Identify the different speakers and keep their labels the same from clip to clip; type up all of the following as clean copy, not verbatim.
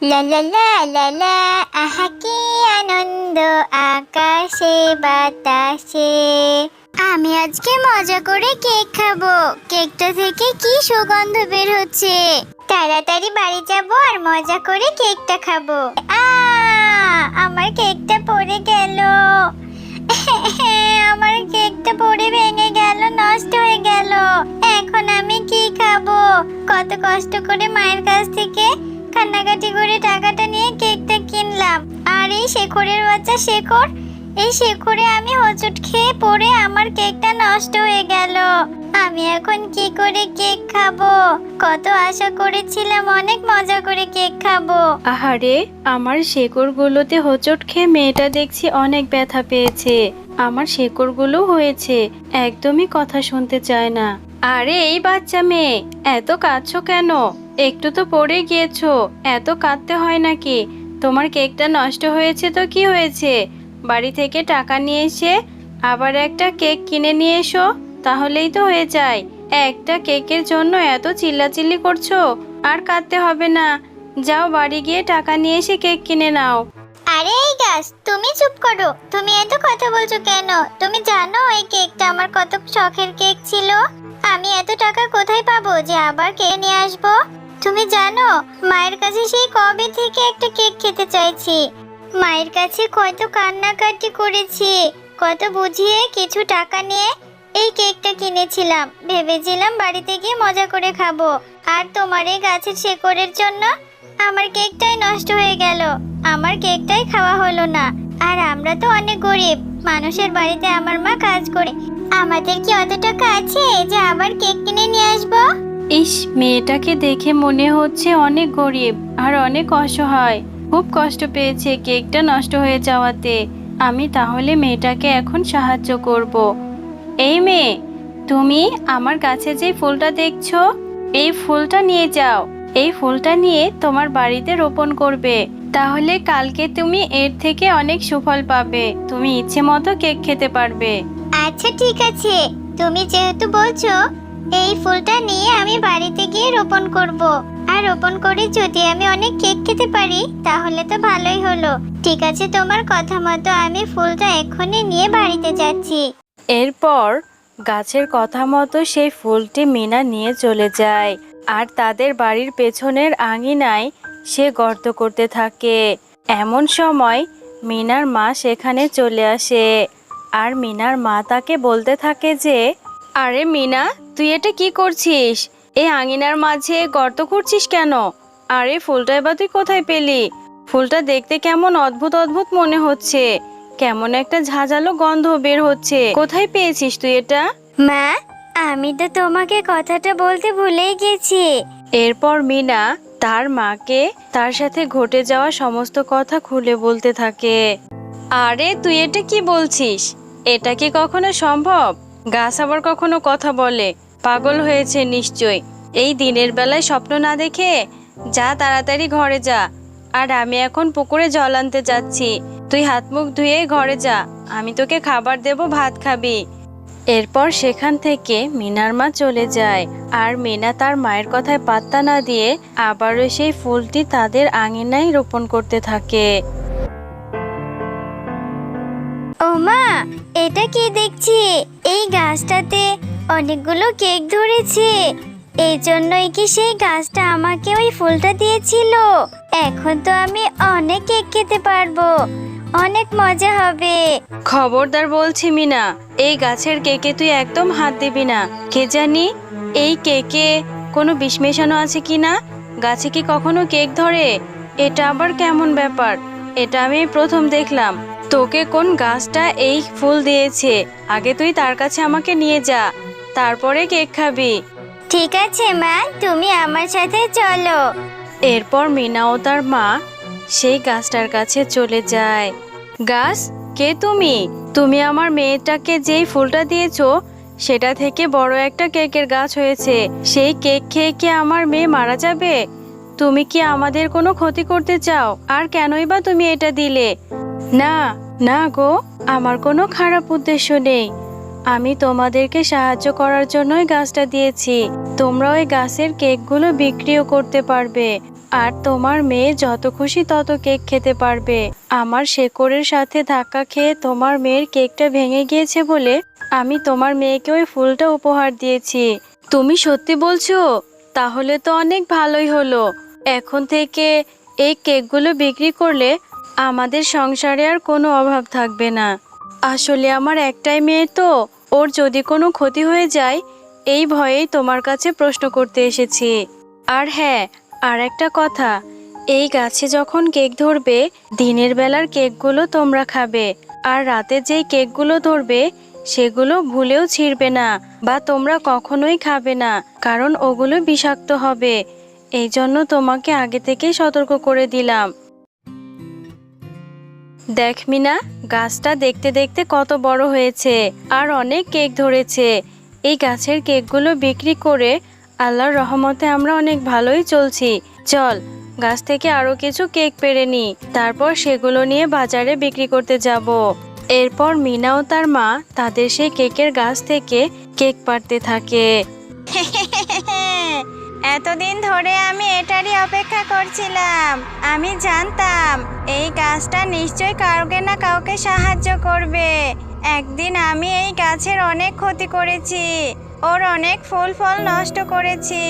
Speaker 1: লা লা লা লা লা, আহা কি আনন্দ আকাশে বাতাসে। আমি আজকে মজা করে কেক খাবো। কেকটা থেকে কি সুগন্ধ বের হচ্ছে। তাড়াতাড়ি বাড়ি যাব আর মজা করে কেকটা খাবো। আমার কেকটা পড়ে গেল। আমার কেকটা পড়ে ভেঙে গেল, নষ্ট হয়ে গেল। এখন আমি কি খাবো? কত কষ্ট করে মায়ের কাছ থেকে কান্নাকাটি করে টাকাটা নিয়ে কেকটা কিনলাম। আর এই শেখরের বাচ্চা শেখর, এই শেখরে আমি হোঁচট খেয়ে পড়ে আমার কেকটা নষ্ট হয়ে গেল। আমি এখন কি করে কেক খাবো? কত আশা করেছিলাম অনেক মজা করে কেক খাবো।
Speaker 2: আহারে, আমার শেকড়গুলোতে হোঁচট খেয়ে মেয়েটা দেখছি অনেক ব্যথা পেয়েছে। আমার শেকড়গুলো হয়েছে, একদমই কথা শুনতে চায় না। আরে এই বাচ্চা মেয়ে, এত কাঁদছো কেন? একটু তো পড়ে গিয়েছো, এত কাঁদতে হয় নাকি? তোমার কেকটা নষ্ট হয়েছে তো কি হয়েছে? বাড়ি থেকে টাকা নিয়ে এসে আবার একটা কেক কিনে নিয়ে এসো, তাহলেই তো হয়ে যায়। একটা কেকের জন্য এত চিল্লাচিল্লি করছো, আর কাঁদতে হবে না। যাও বাড়ি গিয়ে টাকা নিয়ে এসে কেক কিনে নাও।
Speaker 1: আরে এই গাছ, তুমি চুপ করো। তুমি এত কথা বলছো কেন? তুমি জানো এই কেকটা আমার কত শখের কেক ছিল। আমি এত টাকা কোথায় পাবো যে আবার কেক নিয়ে আসবো? তুমি জানো মায়ের কাছে সেই কবে থেকে একটা কেক খেতে চাইছি। মায়ের কাছে কত কান্নাকাটি করেছি, কত বুঝিয়ে কিছু টাকা নিয়ে এই কেকটা কিনেছিলাম। ভেবেছিলাম বাড়িতে গিয়ে মজা করে খাবো। আর তোমার এই গাছের শেকড়ের জন্য আমার কেকটাই নষ্ট হয়ে গেল। আমার কেকটাই খাওয়া হলো না। আর আমরা তো অনেক গরিব মানুষের বাড়িতে আমার মা কাজ করে। আমাদের কি অত টাকা আছে যে আবার কেক কিনে নিয়ে আসবো?
Speaker 2: ইস, মেয়েটাকে দেখে মনে হচ্ছে অনেক গরিব আর অনেক অসহায়। খুব কষ্ট পেয়েছে কেকটা নষ্ট হয়ে যাওয়াতে। আমি তাহলে মেয়েটাকে এখন সাহায্য করব। এই মেয়ে, তুমি আমার কাছে যে ফুলটা দেখছো, এই ফুলটা নিয়ে যাও। এই ফুলটা নিয়ে তোমার বাড়িতে রোপণ করবে, তাহলে কালকে তুমি এর থেকে অনেক সুফল পাবে। তুমি ইচ্ছে মতো কেক খেতে পারবে।
Speaker 1: আচ্ছা ঠিক আছে, তুমি যেহেতু বলছো, এই ফুলটা নিয়ে আমি বাড়িতে গিয়ে রোপণ করব। আর রোপণ করে যদি আমি অনেক কেক খেতে পারি তাহলে তো ভালোই হলো। ঠিক আছে, তোমার কথা মতো আমি ফুলটা এক্ষুনি নিয়ে বাড়িতে যাচ্ছি।
Speaker 2: এরপর গাছের কথা মতো সেই ফুলটি মিনা নিয়ে চলে যায়, আর তাদের বাড়ির পেছনের আঙিনায় সে গর্ত করতে থাকে। এমন সময় মিনার মা সেখানে চলে আসে, আর মিনার মা তাকে বলতে থাকে যে, আরে মিনা, তুই এটা কি করছিস? এই আঙিনার মাঝে গর্ত করছিস কেন? আরে ফুলটা এবার তুই কোথায় পেলি? ফুলটা দেখতে কেমন অদ্ভুত অদ্ভুত মনে হচ্ছে, কেমন একটা ঝাঁঝালো গন্ধ বের হচ্ছে। কোথায় পেয়েছিস তুই এটা?
Speaker 1: মা, আমি তো তোমাকে কথাটা বলতে ভুলেই গেছি।
Speaker 2: এরপর মিনা তার মাকে তার সাথে ঘটে যাওয়া সমস্ত কথা খুলে বলতে থাকে। আরে তুই এটা কি বলছিস? এটা কি কখনো সম্ভব? গাছ আবার কখনো কথা বলে? পাগল হয়েছে নিশ্চয়। এই দিনের বেলায় স্বপ্ন না দেখে যা, তাড়াতাড়ি ঘরে যা। আর আমি এখন পুকুরে জল আনতে যাচ্ছি। তুই হাত মুখ ধুয়ে ঘরে যা, আমি তোকে খাবার দেব, ভাত খাবি। এরপর সেখান থেকে মিনার মা চলে যায়, আর মিনা তার মায়ের কথায় পাত্তা না দিয়ে আবারও সেই ফুলটি তাদের আঙিনায় রোপণ করতে থাকে।
Speaker 1: ও মা, এটা কি দেখছি? এই গাছটাতে অনেকগুলো কেক ধরেছে। এই জন্যই কি সেই গাছটা আমাকে ওই ফুলটা দিয়েছিল? এখন তো আমি অনেক কেক খেতে পারবো, অনেক মজা হবে।
Speaker 2: খবরদার বলছি মিনা, এই গাছের কেকে তুই একদম হাত দিবি না। কে জানি এই কেকে কোনো বিষ মেশানো আছে কিনা। গাছে কি কখনো কেক ধরে? এটা আবার কেমন ব্যাপার? এটা আমি প্রথম দেখলাম। তোকে কোন গাছটা এই ফুল দিয়েছে, আগে তুই তার কাছে আমাকে নিয়ে যা, তারপরে কেক খাবি।
Speaker 1: ঠিক আছে মা, তুমি আমার সাথে চলো।
Speaker 2: এরপর মিনা ও তার মা সেই গাছটার কাছে চলে যায়। গাছ, কে তুমি? তুমি আমার মেয়েটাকে যেই ফুলটা দিয়েছো সেটা থেকে বড় একটা কেকের গাছ হয়েছে। সেই কেক খেয়ে কি আমার মেয়ে মারা যাবে? তুমি কি আমাদের কোনো ক্ষতি করতে চাও? আর কেনই বা তুমি এটা দিলে? না না গো, আমার কোনো খারাপ উদ্দেশ্য নেই। আমি তোমাদেরকে সাহায্য করার জন্যই গাছটা দিয়েছি। তোমরা ওই গাছের কেকগুলো বিক্রিও করতে পারবে। আর তোমার মেয়ে যত খুশি তত কেক খেতে পারবে। আমার শেকড়ের সাথে ধাক্কা খেয়ে তোমার মেয়ের কেকটা ভেঙে গিয়েছে বলে আমি তোমার মেয়েকে ওই ফুলটা উপহার দিয়েছি। তুমি সত্যি বলছো? তাহলে তো অনেক ভালোই হলো। এখন থেকে এই কেকগুলো বিক্রি করলে আমাদের সংসারে আর কোনো অভাব থাকবে না। আসলে আমার একটাই মেয়ে তো, ওর যদি কোনো ক্ষতি হয়ে যায় এই ভয়েই তোমার কাছে প্রশ্ন করতে এসেছি। আর হ্যাঁ, আর একটা কথা, এই গাছে যখন কেক ধরবে দিনের বেলার কেকগুলো তোমরা খাবে, আর রাতে যেই কেকগুলো ধরবে সেগুলো ভুলেও ছিঁড়বে না বা তোমরা কখনোই খাবে না, কারণ ওগুলো বিষাক্ত হবে। এই জন্য তোমাকে আগে থেকেই সতর্ক করে দিলাম। দেখ মিনা, গাছটা দেখতে দেখতে কত বড় হয়েছে আর অনেক কেক ধরেছে। এই গাছের কেকগুলো বিক্রি করে আল্লাহর রহমতে আমরা অনেক ভালোই চলছি। চল, গাছ থেকে আরো কিছু কেক পেড়ে নি, তারপর সেগুলো নিয়ে বাজারে বিক্রি করতে যাব। এরপর মিনা ও তার মা তাদের সেই কেকের গাছ থেকে কেক পাড়তে থাকে।
Speaker 1: এতদিন ধরে আমি এটারই অপেক্ষা করছিলাম। আমি জানতাম এই গাছটা নিশ্চয়ই কাউকে না কাউকে সাহায্য করবে। একদিন আমি এই গাছের অনেক ক্ষতি করেছি, ওর অনেক ফুল ফল নষ্ট করেছি।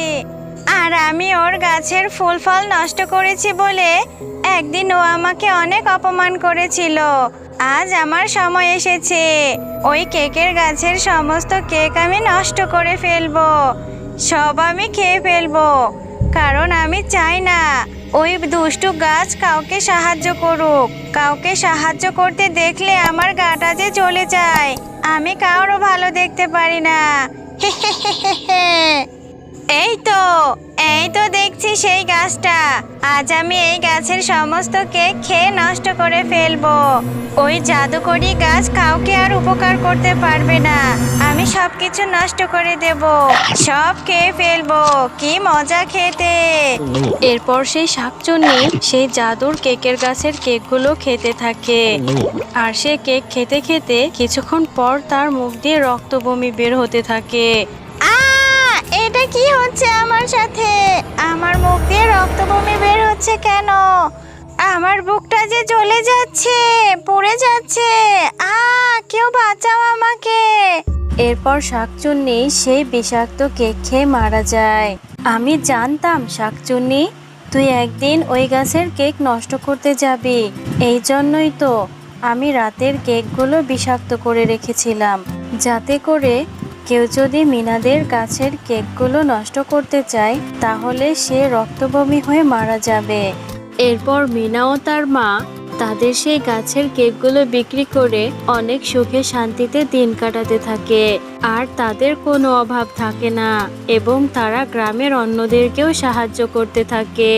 Speaker 1: আর আমি ওর গাছের ফুল ফল নষ্ট করেছি বলে একদিন ও আমাকে অনেক অপমান করেছিল। আজ আমার সময় এসেছে, ওই কেকের গাছের সমস্ত কেক আমি নষ্ট করে ফেলবো, সব আমি খেয়ে ফেলবো। কারণ আমি চাই না ওই দুষ্টু গাছ কাউকে সাহায্য করুক। কাউকে সাহায্য করতে দেখলে আমার গাটা যে জ্বলে যায়, আমি কারো ভালো দেখতে পারি না। এই তো দেখছি সেই গাছটা। আজ আমি এই গাছের সমস্ত কেক খেয়ে নষ্ট করে ফেলবো। ওই জাদুকরি গাছ কাউকে আর উপকার করতে পারবে না। আমি সবকিছু নষ্ট করে দেব, সব খেয়ে ফেলবো। কি মজা খেতে!
Speaker 2: এরপর সেই শাকচুন্নি সেই জাদুর কেকের গাছের কেকগুলো খেতে থাকে। আর সে কেক খেতে খেতে কিছুক্ষণ পর তার মুখ দিয়ে রক্ত বমি বের হতে থাকে।
Speaker 1: এটা কি হচ্ছে আমার সাথে? আমার মুখ দিয়ে রক্ত বমি বের হচ্ছে কেন? আমার বুকটা যে জ্বলে যাচ্ছে, পুড়ে যাচ্ছে। কেউ বাঁচাও আমাকে!
Speaker 2: এরপর শাকচুন্নি সেই বিষাক্ত কেক খেয়ে মারা যায়। আমি জানতাম শাকচুন্নি, তুই একদিন ওই গাছের কেক নষ্ট করতে যাবি। এই জন্যই তো আমি রাতের কেকগুলো বিষাক্ত করে রেখেছিলাম, যাতে করে কেউ যদি মিনাদের গাছের কেকগুলো নষ্ট করতে চায় তাহলে সে রক্তবমি হয়ে মারা যাবে। এরপর মিনা ও তার মা তাদের সেই গাছের কেকগুলো বিক্রি করে অনেক সুখে শান্তিতে দিন কাটাতে থাকে। আর তাদের কোনো অভাব থাকে না এবং তারা গ্রামের অন্যদেরকেও সাহায্য করতে থাকে।